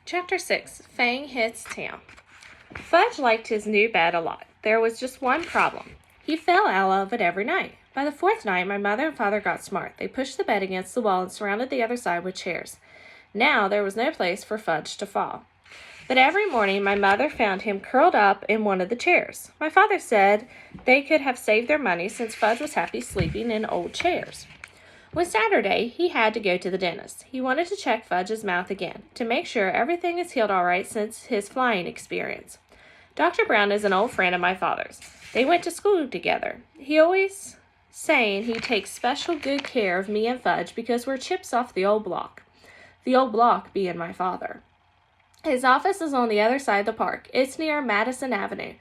Chapter 6, Fang Hits Town. Fudge liked his new bed a lot. There was just one problem. He fell out of it every night. By the fourth night, my mother and father got smart. They pushed the bed against the wall and surrounded the other side with chairs. Now there was no place for Fudge to fall. But every morning my mother found him curled up in one of the chairs. My father said they could have saved their money since Fudge was happy sleeping in old chairs. When Saturday, he had to go to the dentist. He wanted to check Fudge's mouth again to make sure everything is healed all right since his flying experience. Dr. Brown is an old friend of my father's. They went to school together. He always saying he takes special good care of me and Fudge because we're chips off the old block. The old block being my father. His office is on the other side of the park. It's near Madison Avenue.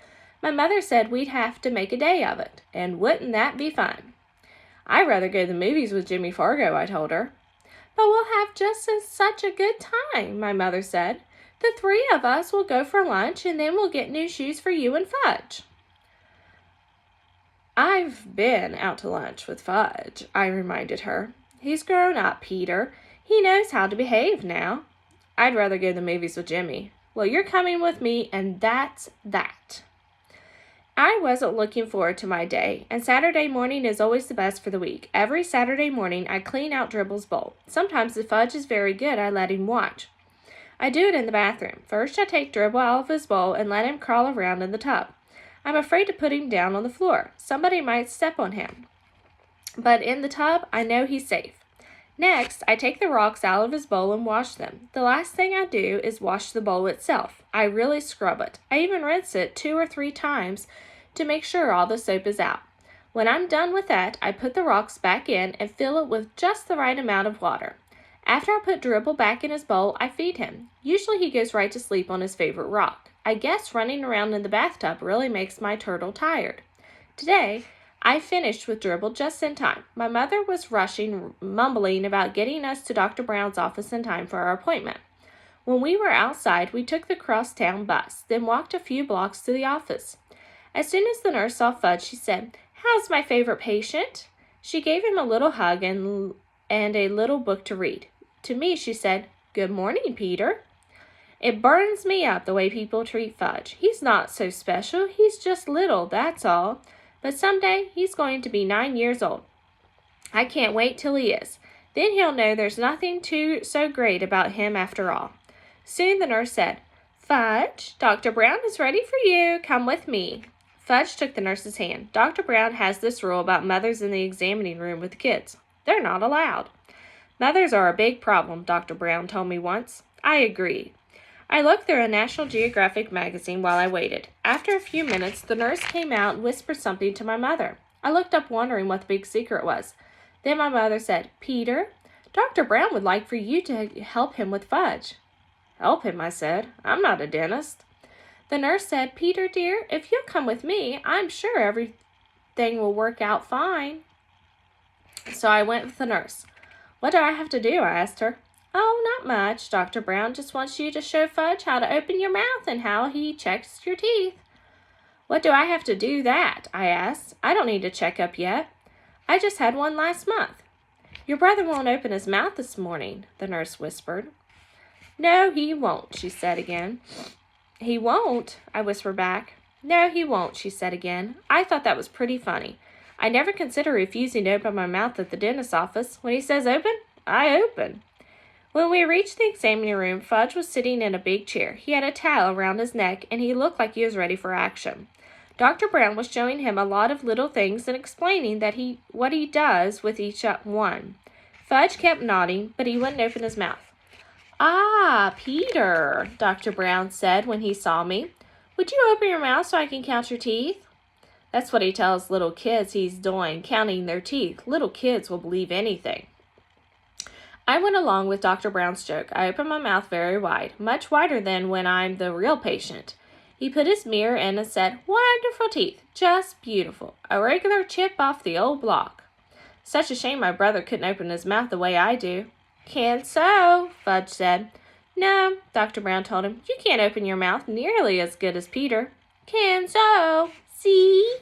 My mother said we'd have to make a day of it, and wouldn't that be fun? I'd rather go to the movies with Jimmy Fargo, I told her. But we'll have such a good time, my mother said. The three of us will go for lunch, and then we'll get new shoes for you and Fudge. I've been out to lunch with Fudge, I reminded her. He's grown up, Peter. He knows how to behave now. I'd rather go to the movies with Jimmy. Well, you're coming with me, and that's that. I wasn't looking forward to my day, and Saturday morning is always the best for the week. Every Saturday morning, I clean out Dribble's bowl. Sometimes if Fudge is very good, I let him watch. I do it in the bathroom. First, I take Dribble out of his bowl and let him crawl around in the tub. I'm afraid to put him down on the floor. Somebody might step on him. But in the tub, I know he's safe. Next, I take the rocks out of his bowl and wash them. The last thing I do is wash the bowl itself. I really scrub it. I even rinse it 2 or 3 times to make sure all the soap is out. When I'm done with that, I put the rocks back in and fill it with just the right amount of water. After I put Dribble back in his bowl, I feed him. Usually he goes right to sleep on his favorite rock. I guess running around in the bathtub really makes my turtle tired. Today, I finished with Dribble just in time. My mother was rushing, mumbling about getting us to Dr. Brown's office in time for our appointment. When we were outside, we took the crosstown bus, then walked a few blocks to the office. As soon as the nurse saw Fudge, she said, "How's my favorite patient?" She gave him a little hug and a little book to read. To me, she said, "Good morning, Peter." It burns me up the way people treat Fudge. He's not so special. He's just little, that's all. But someday, he's going to be 9 years old. I can't wait till he is. Then he'll know there's nothing so great about him after all. Soon the nurse said, "Fudge, Dr. Brown is ready for you. Come with me." Fudge took the nurse's hand. Dr. Brown has this rule about mothers in the examining room with the kids. They're not allowed. Mothers are a big problem, Dr. Brown told me once. I agree. I looked through a National Geographic magazine while I waited. After a few minutes, the nurse came out and whispered something to my mother. I looked up wondering what the big secret was. Then my mother said, "Peter, Dr. Brown would like for you to help him with Fudge." "Help him," I said. "I'm not a dentist." The nurse said, "Peter, dear, if you'll come with me, I'm sure everything will work out fine." So I went with the nurse. "What do I have to do?" I asked her. "Oh, not much. Dr. Brown just wants you to show Fudge how to open your mouth and how he checks your teeth." "What do I have to do that?" I asked. "I don't need a checkup yet. I just had one last month." "Your brother won't open his mouth this morning," the nurse whispered. "No, he won't," she said again. "He won't?" I whispered back. "No, he won't," she said again. I thought that was pretty funny. I never consider refusing to open my mouth at the dentist's office. When he says open, I open. When we reached the examining room, Fudge was sitting in a big chair. He had a towel around his neck, and he looked like he was ready for action. Dr. Brown was showing him a lot of little things and explaining what he does with each one. Fudge kept nodding, but he wouldn't open his mouth. "Ah, Peter," Dr. Brown said when he saw me. "Would you open your mouth so I can count your teeth?" That's what he tells little kids he's doing, counting their teeth. Little kids will believe anything. I went along with Dr. Brown's joke. I opened my mouth very wide, much wider than when I'm the real patient. He put his mirror in and said, "Wonderful teeth, just beautiful, a regular chip off the old block." Such a shame my brother couldn't open his mouth the way I do. "Can't so," Fudge said. "No," Dr. Brown told him, "you can't open your mouth nearly as good as Peter." "Can so. See?"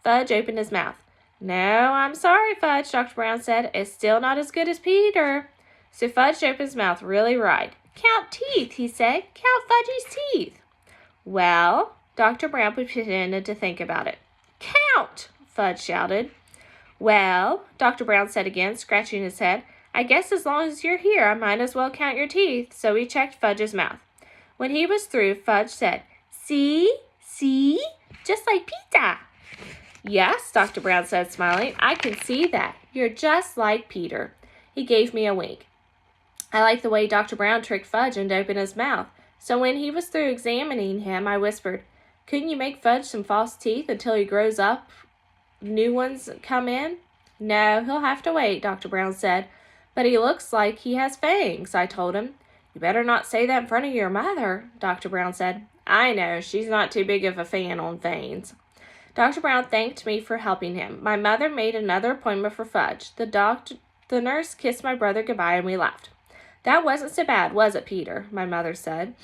Fudge opened his mouth. "No, I'm sorry, Fudge," Dr. Brown said. "It's still not as good as Peter." So Fudge opened his mouth really wide. Count teeth, he said. Count Fudgy's teeth. Well, Dr. Brown pretended to think about it. Count, Fudge shouted. Well, Dr. Brown said again, scratching his head, I guess as long as you're here, I might as well count your teeth. So he checked Fudge's mouth. When he was through, Fudge said, See? Just like Peter. Yes, Dr. Brown said, smiling. I can see that. You're just like Peter. He gave me a wink. I liked the way Dr. Brown tricked Fudge into opening his mouth. So when he was through examining him, I whispered, Couldn't you make Fudge some false teeth until he grows up? New ones come in? No, he'll have to wait, Dr. Brown said. But he looks like he has fangs, I told him. You better not say that in front of your mother, Dr. Brown said. I know, she's not too big of a fan on fangs. Dr. Brown thanked me for helping him. My mother made another appointment for Fudge. The nurse kissed my brother goodbye and we left. That wasn't so bad, was it, Peter? My mother said.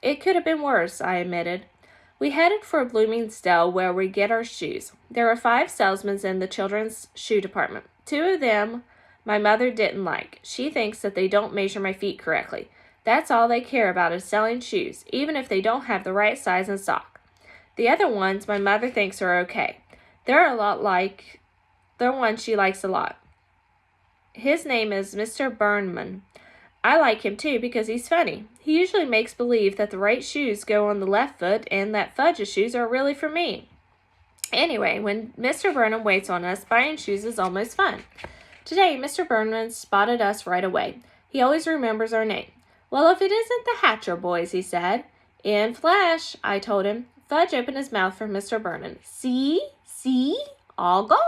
It could have been worse, I admitted. We headed for Bloomingdale where we get our shoes. There were 5 salesmen in the children's shoe department. 2 of them my mother didn't like. She thinks that they don't measure my feet correctly. That's all they care about is selling shoes, even if they don't have the right size and sock. The other ones my mother thinks are okay. They're a lot like the one she likes a lot. His name is Mr. Burnman. I like him too because he's funny. He usually makes believe that the right shoes go on the left foot and that Fudge's shoes are really for me. Anyway, when Mr. Burnham waits on us, buying shoes is almost fun. Today, Mr. Burnham spotted us right away. He always remembers our name. Well, if it isn't the Hatcher boys, he said. In flesh, I told him. Fudge opened his mouth for Mr. Burnham. See? All gone.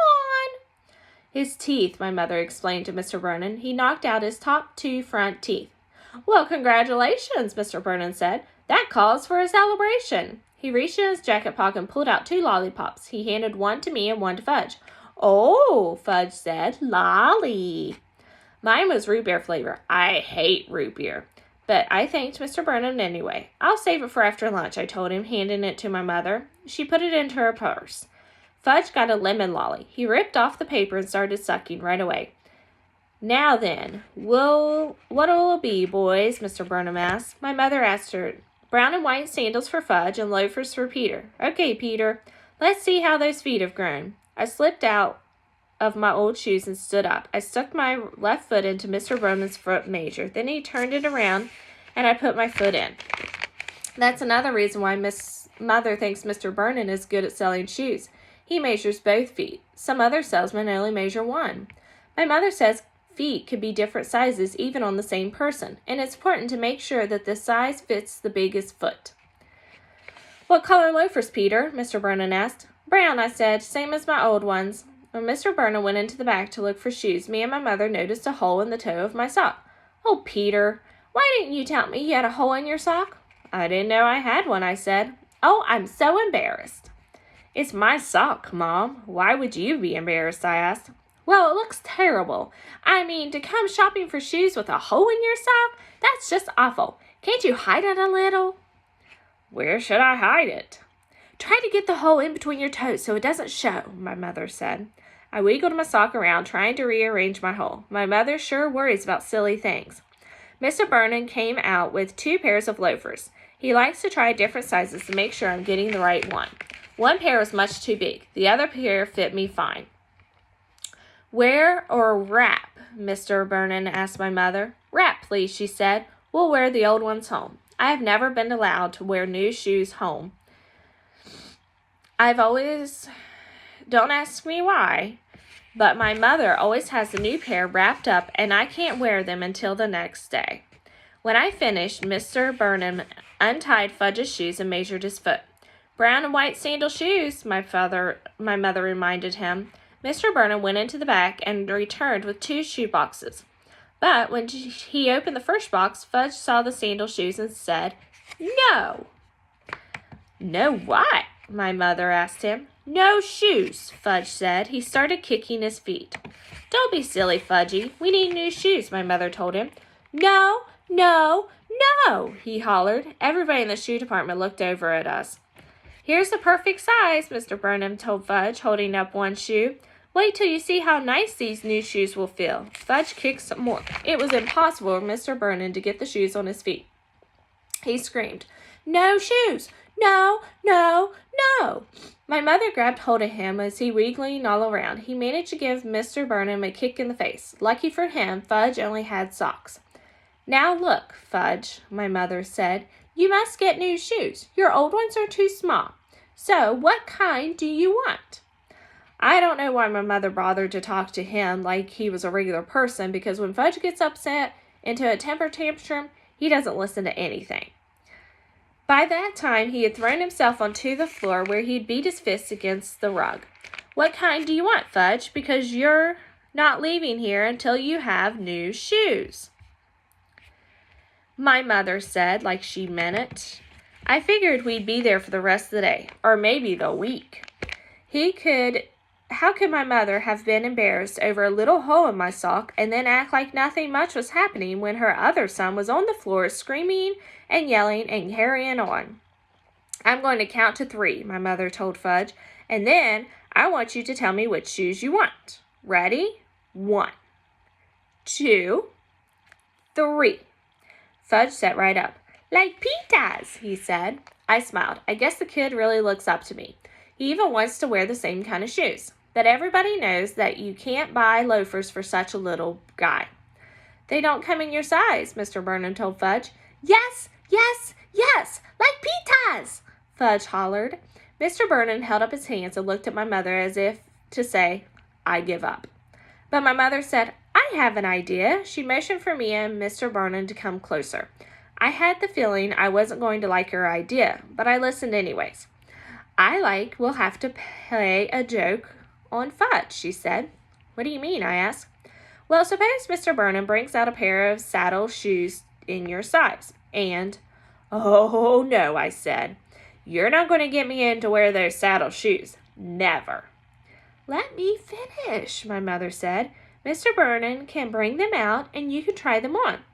His teeth, my mother explained to Mr. Burnham. He knocked out his top 2 front teeth. Well, congratulations, Mr. Burnham said. That calls for a celebration. He reached in his jacket pocket and pulled out 2 lollipops. He handed one to me and one to Fudge. Oh, Fudge said, lolly. Mine was root beer flavor. I hate root beer. But I thanked Mr. Burnham anyway. I'll save it for after lunch, I told him, handing it to my mother. She put it into her purse. Fudge got a lemon lolly. He ripped off the paper and started sucking right away. Now then, what'll it be, boys? Mr. Burnham asked. My mother asked her, brown and white sandals for Fudge and loafers for Peter. Okay, Peter, let's see how those feet have grown. I slipped out of my old shoes and stood up. I stuck my left foot into Mr. Burnham's foot measure. Then he turned it around and I put my foot in. That's another reason why Miss Mother thinks Mr. Burnham is good at selling shoes. He measures both feet. Some other salesmen only measure one. My mother says feet could be different sizes even on the same person, and it's important to make sure that the size fits the biggest foot. What color loafers, Peter? Mr. Burnham asked. Brown, I said, same as my old ones. When Mr. Burnham went into the back to look for shoes, me and my mother noticed a hole in the toe of my sock. Oh, Peter, why didn't you tell me you had a hole in your sock? I didn't know I had one, I said. Oh, I'm so embarrassed. It's my sock, Mom. Why would you be embarrassed, I asked. Well, it looks terrible. I mean, to come shopping for shoes with a hole in your sock? That's just awful. Can't you hide it a little? Where should I hide it? Try to get the hole in between your toes so it doesn't show, my mother said. I wiggled my sock around, trying to rearrange my hole. My mother sure worries about silly things. Mr. Burnham came out with 2 pairs of loafers. He likes to try different sizes to make sure I'm getting the right one. One pair was much too big. The other pair fit me fine. Wear or wrap? Mr. Burnham asked my mother. Wrap, please, she said. We'll wear the old ones home. I have never been allowed to wear new shoes home. Don't ask me why, but my mother always has the new pair wrapped up and I can't wear them until the next day. When I finished, Mr. Burnham untied Fudge's shoes and measured his foot. Brown and white sandal shoes, my mother reminded him. Mr. Burnham went into the back and returned with 2 shoe boxes. But when he opened the first box, Fudge saw the sandal shoes and said, No. No what? My mother asked him. No shoes, Fudge said. He started kicking his feet. Don't be silly, Fudgy. We need new shoes, my mother told him. No, he hollered. Everybody in the shoe department looked over at us. Here's the perfect size, Mr. Burnham told Fudge, holding up one shoe. Wait till you see how nice these new shoes will feel. Fudge kicked some more. It was impossible for Mr. Vernon to get the shoes on his feet. He screamed, "No shoes! No, no, no!" My mother grabbed hold of him as he wiggling all around. He managed to give Mr. Burnham a kick in the face. Lucky for him, Fudge only had socks. "Now look, Fudge," my mother said, "you must get new shoes. Your old ones are too small. So what kind do you want?" I don't know why my mother bothered to talk to him like he was a regular person, because when Fudge gets upset into a temper tantrum, he doesn't listen to anything. By that time, he had thrown himself onto the floor where he'd beat his fists against the rug. "What kind do you want, Fudge? Because you're not leaving here until you have new shoes," my mother said, like she meant it. I figured we'd be there for the rest of the day, or maybe the week. How could my mother have been embarrassed over a little hole in my sock and then act like nothing much was happening when her other son was on the floor screaming and yelling and carrying on? "I'm going to count to 3, my mother told Fudge, "and then I want you to tell me which shoes you want. Ready? 1, 2, 3. Fudge sat right up. "Like Peter's," he said. I smiled. I guess the kid really looks up to me. He even wants to wear the same kind of shoes. But everybody knows that you can't buy loafers for such a little guy. "They don't come in your size," Mr. Burnham told Fudge. "Yes, yes, yes, like Peter's," Fudge hollered. Mr. Burnham held up his hands and looked at my mother as if to say, "I give up." But my mother said, "I have an idea." She motioned for me and Mr. Burnham to come closer. I had the feeling I wasn't going to like her idea, but I listened anyways. "We'll have to play a joke on Fudge," she said. "What do you mean?" I asked. "Well, suppose Mr. Burnham brings out a pair of saddle shoes in your size, and—" "Oh, no," I said. "You're not going to get me in to wear those saddle shoes. Never." "Let me finish," my mother said. "Mr. Burnham can bring them out, and you can try them on.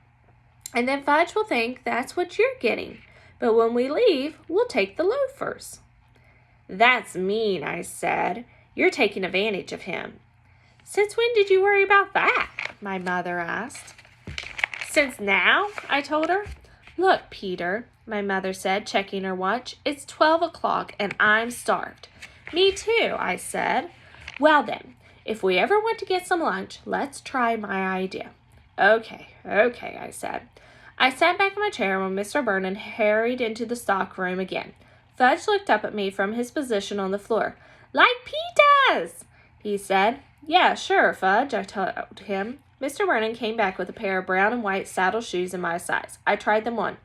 And then Fudge will think that's what you're getting. But when we leave, we'll take the loafers." "That's mean," I said. "You're taking advantage of him." "Since when did you worry about that?" my mother asked. "Since now," I told her. "Look, Peter," my mother said, checking her watch. "It's 12 o'clock and I'm starved." "Me too," I said. "Well then, if we ever want to get some lunch, let's try my idea." Okay, I said. I sat back in my chair when Mr. Burnham hurried into the stock room again. Fudge looked up at me from his position on the floor. "Like Peter's," he said. "Yeah, sure, Fudge," I told him. Mr. Burnham came back with a pair of brown and white saddle shoes in my size. I tried them on.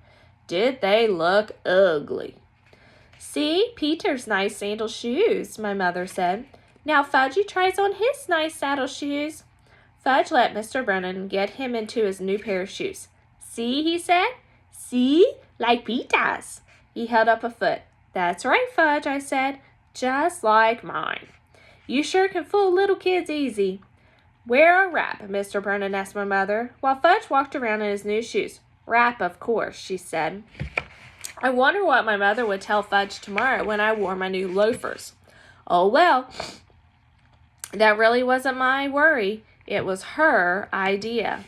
Did they look ugly? "See, Peter's nice sandal shoes," my mother said. "Now Fudgy tries on his nice saddle shoes." Fudge let Mr. Burnham get him into his new pair of shoes. "See," he said. "See, like Peter's." He held up a foot. "That's right, Fudge," I said. "Just like mine." "You sure can fool little kids easy." "Wear a wrap?" Mr. Burnham asked my mother, while Fudge walked around in his new shoes. "Wrap, of course," she said. I wonder what my mother would tell Fudge tomorrow when I wore my new loafers. Oh well, that really wasn't my worry. It was her idea.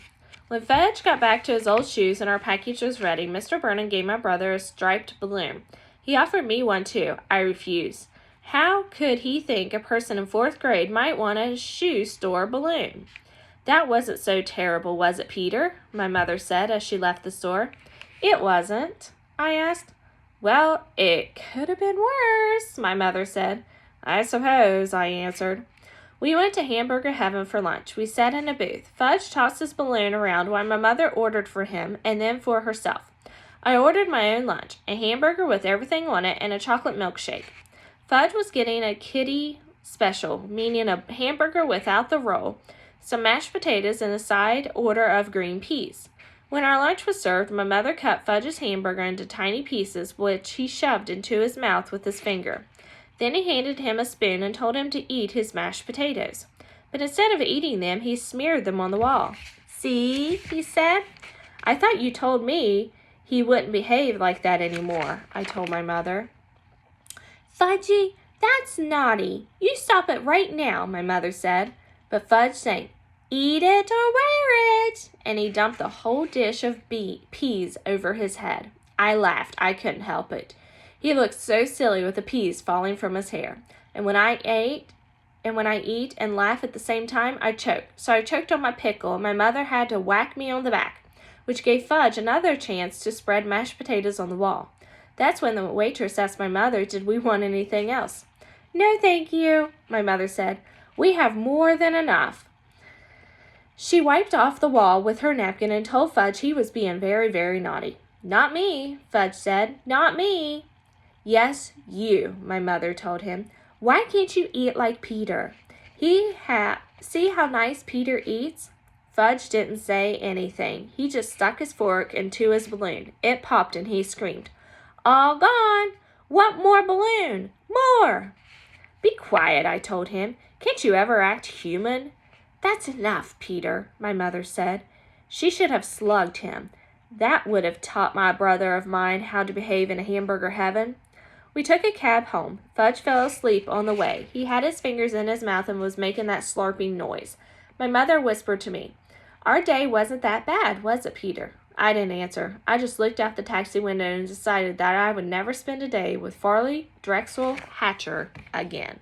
When Fudge got back to his old shoes and our package was ready, Mr. Burnham gave my brother a striped balloon. He offered me one too. I refused. How could he think a person in 4th grade might want a shoe store balloon? "That wasn't so terrible, was it, Peter?" my mother said as she left the store. "It wasn't," I asked. "Well, it could have been worse," my mother said. "I suppose," I answered. We went to Hamburger Heaven for lunch. We sat in a booth. Fudge tossed his balloon around while my mother ordered for him and then for herself. I ordered my own lunch, a hamburger with everything on it and a chocolate milkshake. Fudge was getting a kiddie special, meaning a hamburger without the roll, some mashed potatoes, and a side order of green peas. When our lunch was served, my mother cut Fudge's hamburger into tiny pieces, which he shoved into his mouth with his finger. Then he handed him a spoon and told him to eat his mashed potatoes. But instead of eating them, he smeared them on the wall. "See," he said. "I thought you told me he wouldn't behave like that anymore," I told my mother. "Fudgy, That's naughty. You stop it right now, my mother said. But Fudge sang, Eat it or wear it, and he dumped the whole dish of peas over his head. I laughed. I couldn't help it. He looked so silly with the peas falling from his hair. And when I eat and laugh at the same time, I choke. So I choked on my pickle, and my mother had to whack me on the back, which gave Fudge another chance to spread mashed potatoes on the wall. That's when the waitress asked my mother, did we want anything else? No, thank you, my mother said. We have more than enough. She wiped off the wall with her napkin and told Fudge he was being very, very naughty. Not me, Fudge said. Not me. Yes, you, my mother told him. Why can't you eat like Peter? See how nice Peter eats? Fudge didn't say anything. He just stuck his fork into his balloon. It popped and he screamed, All gone! Want more balloon? More! Be quiet, I told him. Can't you ever act human? That's enough, Peter, my mother said. She should have slugged him. That would have taught my brother of mine how to behave in a hamburger heaven. We took a cab home. Fudge fell asleep on the way. He had his fingers in his mouth and was making that slurping noise. My mother whispered to me, Our day wasn't that bad, was it, Peter? I didn't answer. I just looked out the taxi window and decided that I would never spend a day with Farley Drexel Hatcher again.